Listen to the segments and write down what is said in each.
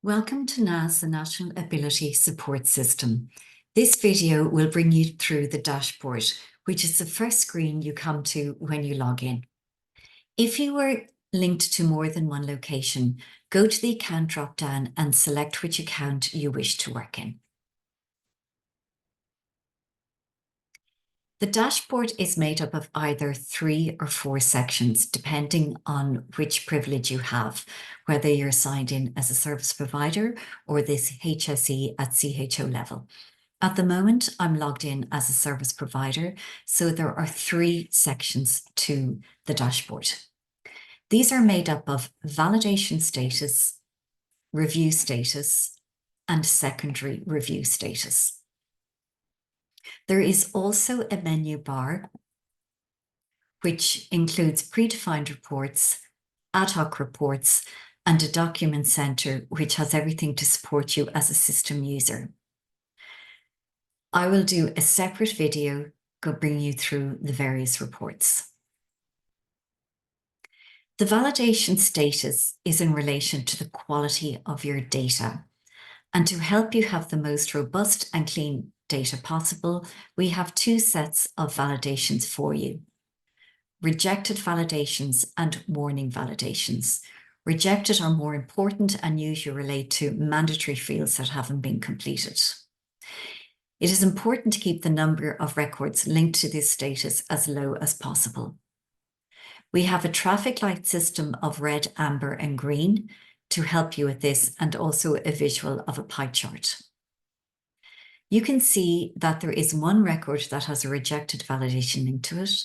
Welcome to NAS, the National Ability Support System. This video will bring you through the dashboard, which is the first screen you come to when you log in. If you were linked to more than one location, go to the account drop-down and select which account you wish to work in. The dashboard is made up of either 3 or 4 sections, depending on which privilege you have, whether you're signed in as a service provider or this HSE at CHO level. At the moment, I'm logged in as a service provider, so there are 3 sections to the dashboard. These are made up of validation status, review status, and secondary review status. There is also a menu bar, which includes predefined reports, ad hoc reports, and a document center, which has everything to support you as a system user. I will do a separate video to bring you through the various reports. The validation status is in relation to the quality of your data. And to help you have the most robust and clean data possible, we have 2 sets of validations for you: rejected validations and warning validations. Rejected are more important and usually relate to mandatory fields that haven't been completed. It is important to keep the number of records linked to this status as low as possible. We have a traffic light system of red, amber, and green to help you with this, and also a visual of a pie chart. You can see that there is 1 record that has a rejected validation linked to it.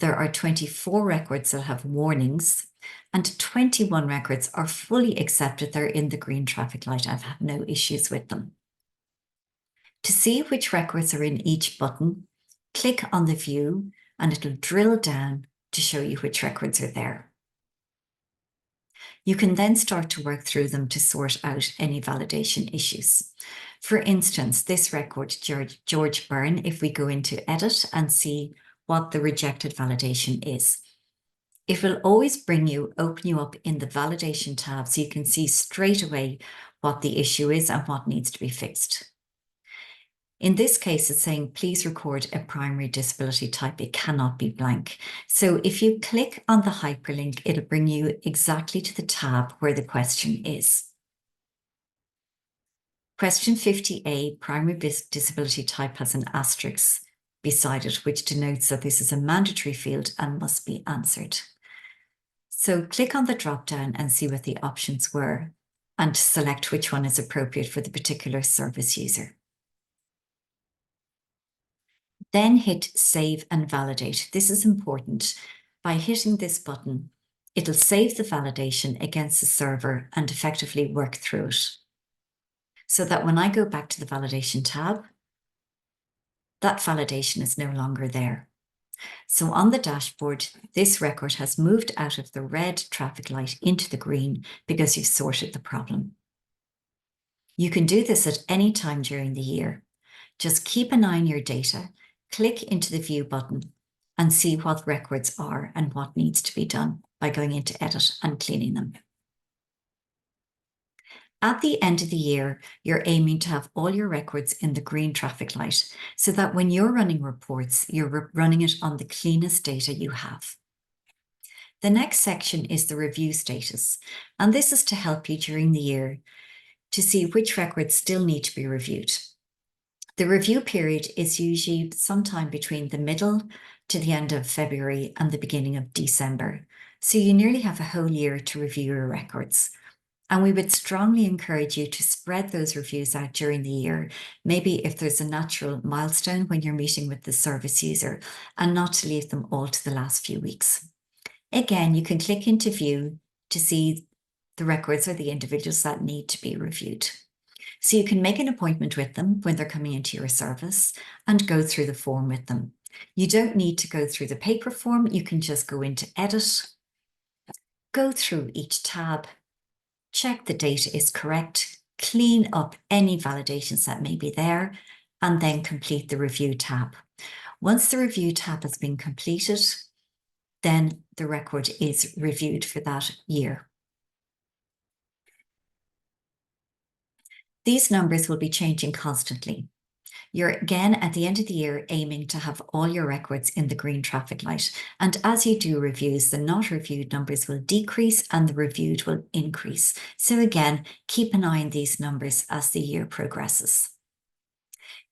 There are 24 records that have warnings, and 21 records are fully accepted. They're in the green traffic light. I've had no issues with them. To see which records are in each button, click on the view and it'll drill down to show you which records are there. You can then start to work through them to sort out any validation issues. For instance, this record, George Byrne, if we go into edit and see what the rejected validation is, it will always open you up in the validation tab so you can see straight away what the issue is and what needs to be fixed. In this case, it's saying, please record a primary disability type. It cannot be blank. So if you click on the hyperlink, it'll bring you exactly to the tab where the question is. Question 50A, primary disability type, has an asterisk beside it, which denotes that this is a mandatory field and must be answered. So click on the drop-down and see what the options were and select which one is appropriate for the particular service user. Then hit Save and Validate. This is important. By hitting this button, it'll save the validation against the server and effectively work through it, so that when I go back to the validation tab, that validation is no longer there. So on the dashboard, this record has moved out of the red traffic light into the green because you've sorted the problem. You can do this at any time during the year. Just keep an eye on your data, click into the View button and see what records are and what needs to be done by going into Edit and cleaning them. At the end of the year, you're aiming to have all your records in the green traffic light so that when you're running reports, you're running it on the cleanest data you have. The next section is the review status, and this is to help you during the year to see which records still need to be reviewed. The review period is usually sometime between the middle to the end of February and the beginning of December. So you nearly have a whole year to review your records. And we would strongly encourage you to spread those reviews out during the year, maybe if there's a natural milestone when you're meeting with the service user, and not to leave them all to the last few weeks. Again, you can click into View to see the records or the individuals that need to be reviewed. So you can make an appointment with them when they're coming into your service and go through the form with them. You don't need to go through the paper form. You can just go into Edit, go through each tab, check the data is correct, clean up any validations that may be there, and then complete the Review tab. Once the Review tab has been completed, then the record is reviewed for that year. These numbers will be changing constantly. You're again at the end of the year aiming to have all your records in the green traffic light. And as you do reviews, the not reviewed numbers will decrease and the reviewed will increase. So again, keep an eye on these numbers as the year progresses.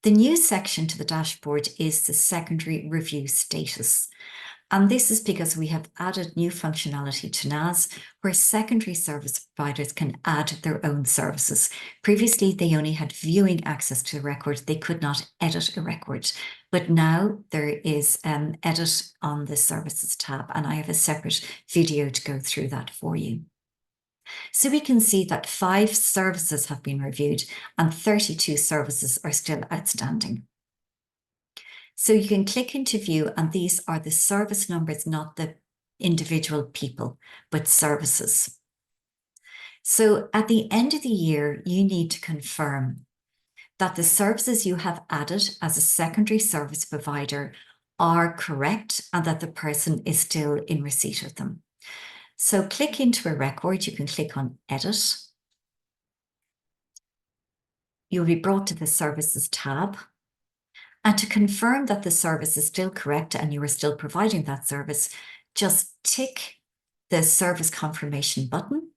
The new section to the dashboard is the secondary review status. And this is because we have added new functionality to NAS where secondary service providers can add their own services. Previously, they only had viewing access to the record. They could not edit a record. But now there is edit on the services tab, and I have a separate video to go through that for you. So we can see that 5 services have been reviewed and 32 services are still outstanding. So you can click into view, and these are the service numbers, not the individual people, but services. So at the end of the year, you need to confirm that the services you have added as a secondary service provider are correct and that the person is still in receipt of them. So click into a record, you can click on edit. You'll be brought to the services tab. And to confirm that the service is still correct and you are still providing that service, just tick the service confirmation button.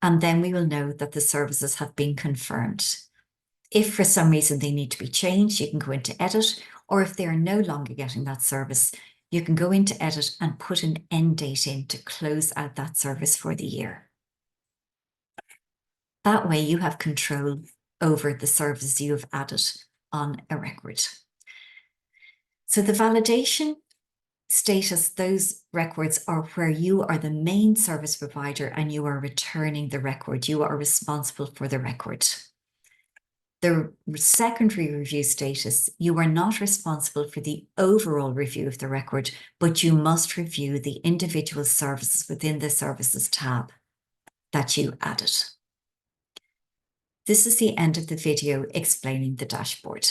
And then we will know that the services have been confirmed. If for some reason they need to be changed, you can go into edit, or if they are no longer getting that service, you can go into edit and put an end date in to close out that service for the year. That way you have control over the services you have added on a record. So the validation status, those records are where you are the main service provider and you are returning the record. You are responsible for the record. The secondary review status, you are not responsible for the overall review of the record, but you must review the individual services within the services tab that you added. This is the end of the video explaining the dashboard.